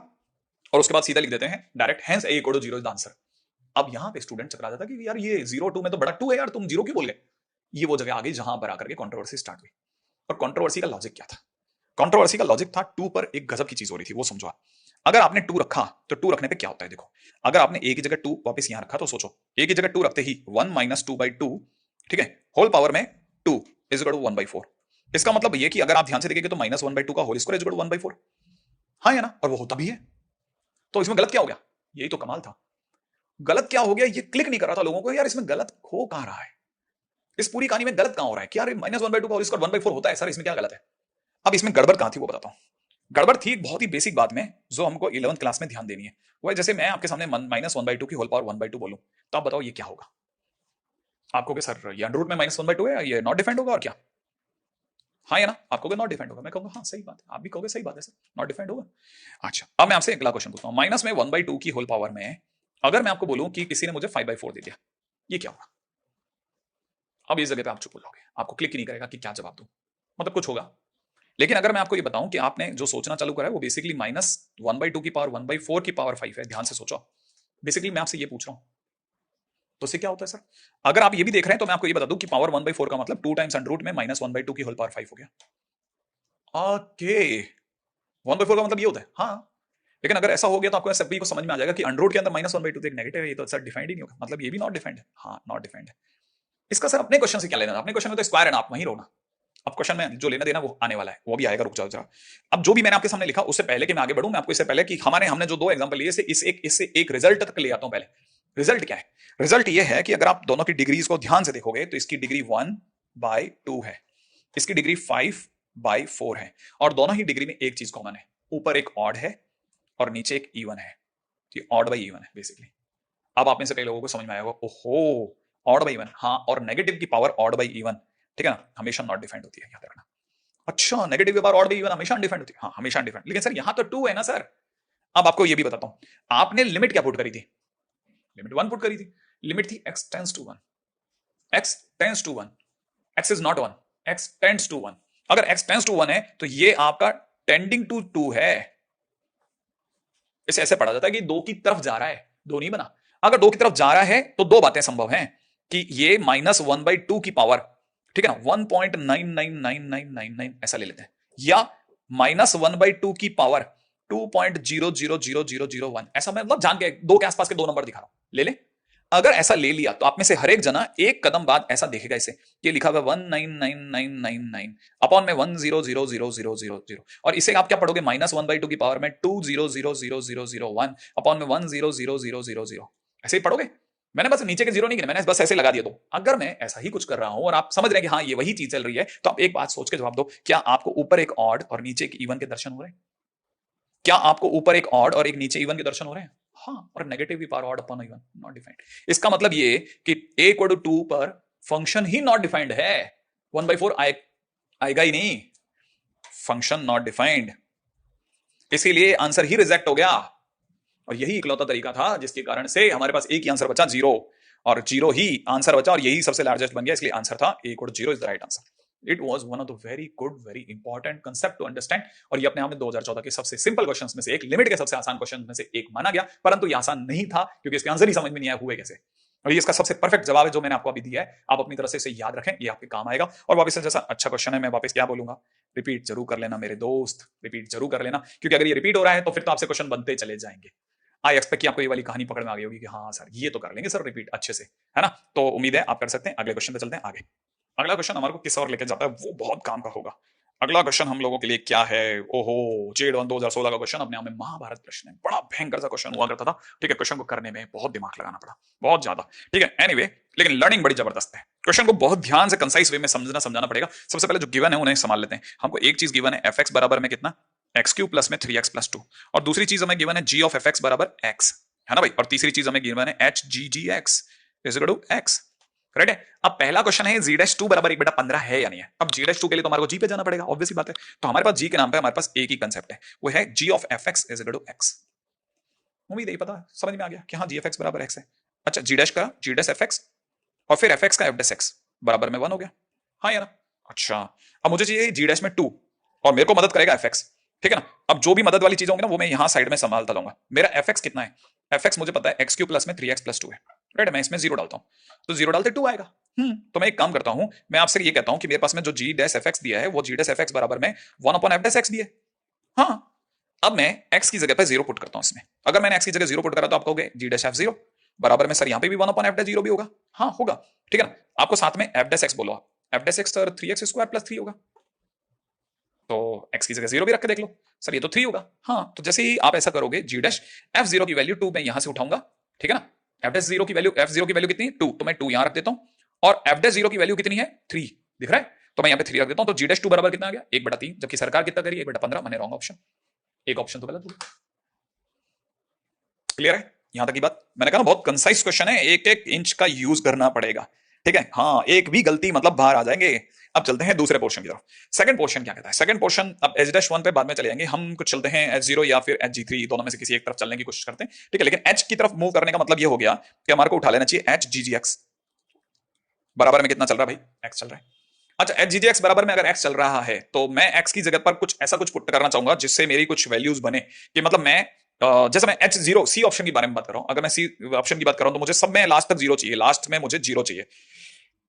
और उसके बाद सीधा लिख देते हैं direct, hence a equal to 0 is the answer. अब यहां पे स्टूडेंट चकरा जाता कि यार ये 0 2 में तो बड़ा 2 है यार, तुम 0 क्यों बोल गए। ये वो जगह आ गई जहां पर आकर के कंट्रोवर्सी स्टार्ट हुई। और कंट्रोवर्सी का लॉजिक क्या था, कंट्रोवर्सी का लॉजिक था 2 पर एक गजब की चीज हो रही थी, वो समझो आप। अगर आपने 2 रखा तो 2 रखने पे क्या होता है, देखो, अगर आपने a की जगह 2 वापस यहां रखा तो सोचो, a की जगह 2 रखते ही 1 माइनस 2/2, ठीक है, होल पावर में 2 इज इक्वल टू 1/4। इसका मतलब ये कि अगर आप ध्यान से देखेंगे तो माइनस 1/2 का whole square is equal to 1/4, हाँ या ना, और वो होता भी है। तो इसमें गलत क्या हो गया, यही तो कमाल था। गलत क्या हो गया, ये क्लिक नहीं कर रहा था लोगों को, यार इसमें गलत हो कहां रहा है, इस पूरी कहानी में गलत कहां हो रहा है कि यार माइनस 1/2 का होल स्क्वायर 1/4 होता है सर, इसमें क्या गलत है। अब इसमें गड़बड़ कहां थी वो बताता हूं। गड़बड़ थी बहुत ही बेसिक बात में जो हमको 11th क्लास में ध्यान देनी है। वो है जैसे मैं आपके सामने माइनस 1/2 की होल पावर 1/2 बोलूं, तो आप बताओ ये क्या होगा। आप कहोगे सर ये अंडर रूट में माइनस 1/2 है, ये नॉट डिफाइंड होगा, और क्या, हाँ या ना, आप कहोगे नॉट डिफाइंड होगा, मैं कहूंगा हाँ सही बात है, आप भी कहोगे सही बात है सर, नॉट डिफाइंड होगा। अच्छा, अब मैं आपसे अगला क्वेश्चन पूछता हूं, माइनस में 1/2 की होल पावर में अगर मैं आपको बोलूं कि किसी ने मुझे 5/4 दे दिया, ये क्या होगा। अब इस जगह पे आप चुप हो जाओगे, आपको क्लिक ही नहीं करेगा कि क्या जवाब दूं, मतलब कुछ होगा। लेकिन अगर मैं आपको ये बताऊं कि आपने जो सोचना चालू करा है वो बेसिकली माइनस 1/2 की पावर 1/4 की पावर 5 है, ध्यान से सोचो, बेसिकली मैं आपसे ये पूछ रहा हूं, तो इससे क्या होता है सर। अगर आप ये भी देख रहे हैं तो मैं आपको ये बता दूं कि पावर 1/4 का मतलब 2 टाइम्स अंडर रूट में माइनस 1/2 की होल पावर 5 हो गया। ओके, 1/4 का मतलब ये होता है, हाँ। लेकिन अगर ऐसा हो गया तो आपको सभी को समझ में आ जाएगा कि अंडर रूट के अंदर माइनस 1/2 तो एक नेगेटिव है, ये तो सर डिफाइंड ही नहीं होगा, मतलब ये भी नॉट डिफाइंड है, हाँ नॉट डिफाइंड है। इसका सर अपने क्वेश्चन से क्या लेना था? अपने क्वेश्चन में तो स्क्वायर है ना, आप वहीं रहो ना। अब क्वेश्चन में जो लेना देना वो आने वाला है, वो भी आएगा, रुक जाओ जरा। अब जो भी मैंने आपके सामने लिखा, उससे पहले कि मैं आगे बढ़ूं, मैं आपको इससे पहले कि हमने जो दो एग्जांपल लिए, इससे एक रिजल्ट तक ले आता हूं। पहले रिजल्ट क्या है? रिजल्ट ये है कि अगर आप दोनों की डिग्रीज को ध्यान से देखोगे तो इसकी डिग्री 1/2 है, इसकी डिग्री 5/4 है, और दोनों ही डिग्री में एक चीज कॉमन है, ऊपर एक ऑड है और नीचे एक इवन है। ये ऑड बाई इवन है बेसिकली। अब आप में से कई लोगों को समझ में आएगा, ओहो ऑड बाई इवन, हाँ, और नेगेटिव की पावर ऑड बाई इवन, ठीक है ना, हमेशा नॉट डिफाइंड होती है, याद रखना। अच्छा, नेगेटिव की पावर ऑड बाई इवन हमेशा अनडिफाइंड होती है? हाँ, हमेशा अनडिफाइंड, लेकिन सर यहाँ तो 2 है ना सर। अब आपको ये भी बताता हूं, आपने लिमिट क्या पुट करी थी? लिमिट 1 पुट करी थी। लिमिट थी x tends to 1, x tends to 1, x is not 1, x tends to 1। अगर x टेंड्स टू 1 है तो ये आपका टेंडिंग टू 2 है। इसे ऐसे पढ़ा जाता है कि दो की तरफ जा रहा है, दो नहीं बना। अगर दो की तरफ जा रहा है तो दो बातें संभव हैं, कि ये -1/2 की पावर, ठीक है ना, 1.999999 ऐसा ले लेते हैं, या -1/2 की पावर 2.000001, ऐसा मैं मतलब जान के दो के आसपास के दो नंबर दिखा रहा हूं, ले ले। अगर ऐसा ले लिया तो आप में से हर एक जना एक कदम बाद ऐसा देखेगा, इसे ये लिखा हुआ 1999999 अपॉन में 1000000, और इसे आप क्या पढ़ोगे, -1/2 की पावर में 2000001 अपॉन में 1000000, ऐसे ही पढ़ोगे। मैंने बस नीचे के जीरो नहीं गिने, मैंने बस ऐसे लगा दिया। तो अगर मैं ऐसा ही कुछ कर रहा हूं और आप समझ रहे हैं कि हाँ ये वही चीज चल रही है, तो आप एक बात सोच के जवाब दो, क्या आपको ऊपर एक ऑड और नीचे एक इवन के दर्शन हो रहे हैं? क्या आपको ऊपर एक ऑड और एक नीचे इवन के दर्शन हो रहे हैं? हाँ, और नेगेटिव की power odd upon even not defined. इसका मतलब ये कि a इक्वल टू 2 पर फंक्शन ही नॉट डिफाइंड है, 1/4 आएगा ही नहीं, फंक्शन नॉट डिफाइंड, इसीलिए आंसर ही रिजेक्ट हो गया। और यही इकलौता तरीका था जिसके कारण से हमारे पास एक ही आंसर बचा, 0, और 0 ही आंसर बचा, और यही सबसे लार्जेस्ट बन गया, इसलिए आंसर था a equal to 0 is the right answer. It was one of the very good, very important concept to understand, और ये अपने आप में 2014 के सबसे सिंपल क्वेश्चंस में से एक, लिमिट के सबसे आसान क्वेश्चन में से एक माना गया, परंतु ये आसान नहीं था क्योंकि इसके आंसर ही समझ में नहीं आया हुए कैसे। और ये इसका सबसे परफेक्ट जवाब है जो मैंने आपको अभी दिया है, आप अपनी तरफ से इसे याद रखें, ये आपके काम आएगा। और वापस से जैसा अच्छा क्वेश्चन है, मैं वापस क्या बोलूंगा, रिपीट जरूर कर लेना मेरे दोस्त, रिपीट जरूर कर लेना, क्योंकि अगर ये रिपीट हो रहा है तो फिर तो आपसे क्वेश्चन बनते चले जाएंगे। आई एक्सपेक्ट कि आपको ये वाली कहानी पकड़ में आ गई होगी कि हाँ सर ये तो कर लेंगे सर रिपीट अच्छे से, है ना। तो उम्मीद है आप कर सकते हैं। अगले क्वेश्चन पे चलते हैं आगे। अगला क्वेश्चन हमारे को किस और लेके जाता है वो बहुत काम का होगा। अगला क्वेश्चन हम लोगों के लिए क्या है, ओहो, JEE 2016 का क्वेश्चन अपने आप में महाभारत प्रश्न है, बड़ा भयंकर सा क्वेश्चन हुआ करता था, ठीक है। क्वेश्चन को करने में बहुत दिमाग लगाना पड़ा, बहुत ज्यादा, ठीक है। एनीवे, लेकिन लर्निंग बड़ी जबरदस्त है। क्वेश्चन को बहुत ध्यान से कंसाइज वे में समझाना पड़ेगा। सबसे पहले जो गिवन है उन्हें संभाल लेते हैं। हमको एक चीज गिवन है, fx बराबर में कितना, x³ प्लस में 3x प्लस 2, और दूसरी चीज हमें गिवन है g ऑफ fx बराबर x, है ना भाई, और तीसरी चीज हमें गिवन है hggx is equal to x, correct है। अब पहला क्वेश्चन है g'2 बराबर 1/15 है या नहीं है। अब g'2 के लिए तो हमारे को g पे जाना पड़ेगा, ऑब्वियस बात है। तो हमारे पास g के नाम पे हमारे पास एक ही कंसेप्ट है, वो है g of fx is equal to x। उम्मीद है पता समझ में आ गया कि हाँ g fx बराबर x है। अच्छा, g' का g' fx और फिर fx का f' बराबर में 1 हो गया, हाँ या ना। अच्छा, अब मुझे चाहिए g' में 2 और मेरे को मदद करेगा fx, ठीक है ना। अब जो भी मदद वाली चीज होंगी ना वो मैं यहाँ साइड में संभालता रहूंगा। मेरा fx कितना है, fx मुझे पता है x³ प्लस में 3x प्लस 2 है, राइट। मैं इसमें 0 डालता हूँ तो 0 डालते 2 आएगा। तो मैं एक काम करता हूं, मैं आपसे ये कहता हूं कि मेरे पास में जो g' fx दिया है वो g' fx बराबर में 1/f' भी है। हाँ, अब मैं x की जगह पे 0 पुट करता हूं इसमें। अगर मैंने x की जगह 0 पुट करा तो आप कहोगे g'(f0) बराबर में सर यहाँ पे भी 1/f0 भी होगा, हाँ होगा, ठीक है ना। आपको साथ में f' बोलो, f' सर 3x² प्लस 3 होगा, तो x की जगह 0 भी रख के देख लो, सर ये तो 3 होगा। हाँ, तो जैसे ही आप ऐसा करोगे g'(f0) की वैल्यू 2 मैं यहां से उठाऊंगा, ठीक है ना। f'0 की वैल्यू कितनी, 2, तो मैं 2 यहां रख देता हूं, और f'0 की वैल्यू कितनी है, 3, दिख रहा है, तो मैं यहाँ पे 3 रख देता हूं। तो g'2 बराबर कितना आ गया, 1/3, जबकि सरकार कितना करी, 1/15। मैंने रॉन्ग ऑप्शन, एक ऑप्शन तो गलत हो गया। क्लियर है यहां तक की बात। मैंने कहा ना बहुत कंसाइज क्वेश्चन है, एक एक इंच का यूज करना पड़ेगा, ठीक है। हाँ, एक भी गलती मतलब बाहर आ जाएंगे। अब चलते हैं दूसरे पोर्शन की तरफ। सेकंड पोर्शन क्या कहता है, सेकंड पोर्शन अब h'1 पे बाद में चले जाएंगे हम, कुछ चलते हैं h0 या फिर hg3, दोनों में से किसी एक तरफ चलने की कोशिश करते हैं, ठीक है। लेकिन h की तरफ मूव करने का मतलब ये हो गया कि हमारे को उठा लेना चाहिए hggx बराबर में कितना चल रहा है भाई, x चल रहा है। अच्छा, hggx बराबर में अगर x चल रहा है तो मैं x की जगह पर कुछ ऐसा कुछ पुट करना चाहूंगा जिससे मेरी कुछ वैल्यूज बने, कि मतलब मैं जैसे मैं h0 सी ऑप्शन की बारे में बात कर रहा हूं, अगर मैं सी ऑप्शन की बात कर रहा हूं तो मुझे सब में लास्ट तक 0 चाहिए, लास्ट में मुझे 0 चाहिए।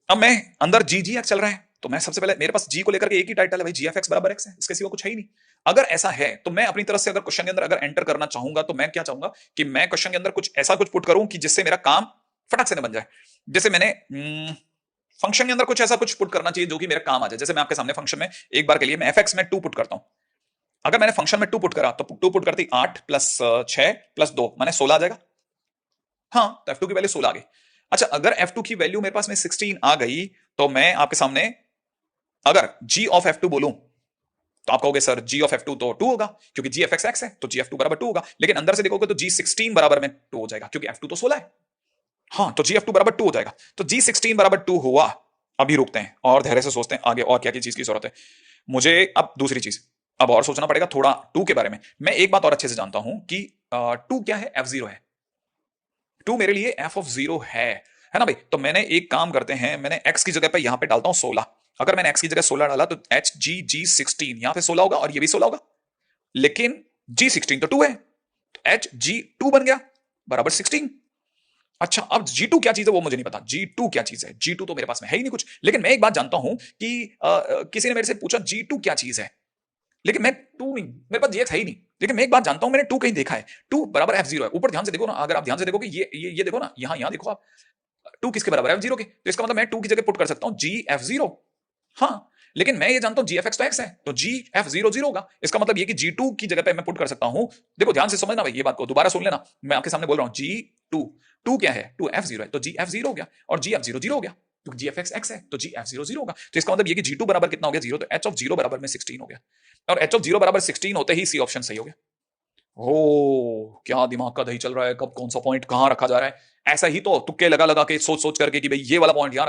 अब मैं अंदर gx चल रहा है तो मैं सबसे पहले, मेरे पास g को लेकर के एक ही टाइटल है भाई, gfx बराबर x है, इसके सिवा कुछ है ही नहीं। अगर ऐसा है तो मैं अपनी तरफ से अगर क्वेश्चन के अंदर अगर एंटर करना चाहूंगा तो मैं क्या चाहूंगा कि मैं क्वेश्चन के अंदर कुछ ऐसा कुछ पुट करूं कि जिससे मेरा काम फटाक से न बन जाए। जैसे मैंने फंक्शन के अंदर कुछ ऐसा कुछ पुट करना चाहिए जो कि मेरे काम आ जाए। जैसे मैं आपके सामने फंक्शन में एक बार के लिए मैं एफ एक्स में 2 पुट करता हूं। अगर मैंने फंक्शन में 2 पुट करा तो 2 पुट करती 8 प्लस 6 प्लस 2 माने 16 आ जाएगा। हाँ, तो F2 की वैल्यू 16 आ गई। अच्छा, अगर F2 की वैल्यू मेरे पास में 16 आ गई तो मैं आपके सामने अगर g ऑफ F2 बोलूं तो आप कहोगे सर g ऑफ F2 तो 2 होगा क्योंकि g f x है तो g f2 बराबर 2 होगा। लेकिन अंदर से देखोगे तो g16 बराबर में 2 हो जाएगा क्योंकि F2 तो 16 है। हाँ, तो g f2 बराबर 2 हो जाएगा। तो g16 बराबर 2 हुआ। अभी रुकते हैं और धैर्य से सोचते हैं आगे और क्या क्या चीज की जरूरत है मुझे। अब दूसरी चीज, अब और सोचना पड़ेगा थोड़ा 2 के बारे में। मैं एक बात और अच्छे से जानता हूं कि 2 क्या है, f0 है। 2 मेरे लिए f ऑफ 0 है ना भाई। तो मैंने एक काम करते हैं, मैंने x की जगह पे यहां पे डालता हूं 16। अगर मैंने x की जगह 16 डाला तो h g g16 यहां पे 16 होगा और ये भी 16 होगा। लेकिन g16 तो 2 है तो h g2 बन गया बराबर 16। अच्छा, अब G2 क्या चीज है वो मुझे नहीं पता। G2 क्या चीज है, G2 तो मेरे पास में है ही नहीं कुछ। लेकिन मैं एक बात जानता हूं कि किसी ने मेरे से पूछा G2 क्या चीज है, लेकिन मैं 2 नहीं, मेरे पास GX है ही नहीं। लेकिन मैं एक बात जानता हूं, मैंने 2 कहीं देखा है। 2 बराबर F0 है। ऊपर ध्यान से देखो ना, अगर आप ध्यान से देखोगे ये देखो ना, यहां देखो आप, 2 किसके बराबर है, F0 के। तो इसका मतलब मैं 2 की जगह पुट कर सकता हूं GF0। हाँ, लेकिन मैं ये जानता हूं GFX तो X है तो GF0 0 होगा। इसका मतलब ये कि G2 की जगह पे मैं पुट कर सकता हूं। देखो ध्यान से समझना भाई, ये बात को दोबारा सुन लेना। मैं आपके सामने बोल रहा हूं G2, 2 क्या है, 2 F0 है तो GF0 हो गया और GF0 0 हो गया क्योंकि GFX X है तो GF0 0 होगा। तो इसका मतलब ये कि G2 बराबर कितना हो गया, 0। तो H ऑफ 0 बराबर में 16 हो गया और H ऑफ 0 बराबर 16 होते ही सी ऑप्शन सही हो गया। ओ, क्या दिमाग का दही चल रहा है, कब कौन सा पॉइंट कहां रखा जा रहा है। ऐसा ही तो तुक्के लगा लगा के सोच सोच करके कि भाई ये वाला पॉइंट यहां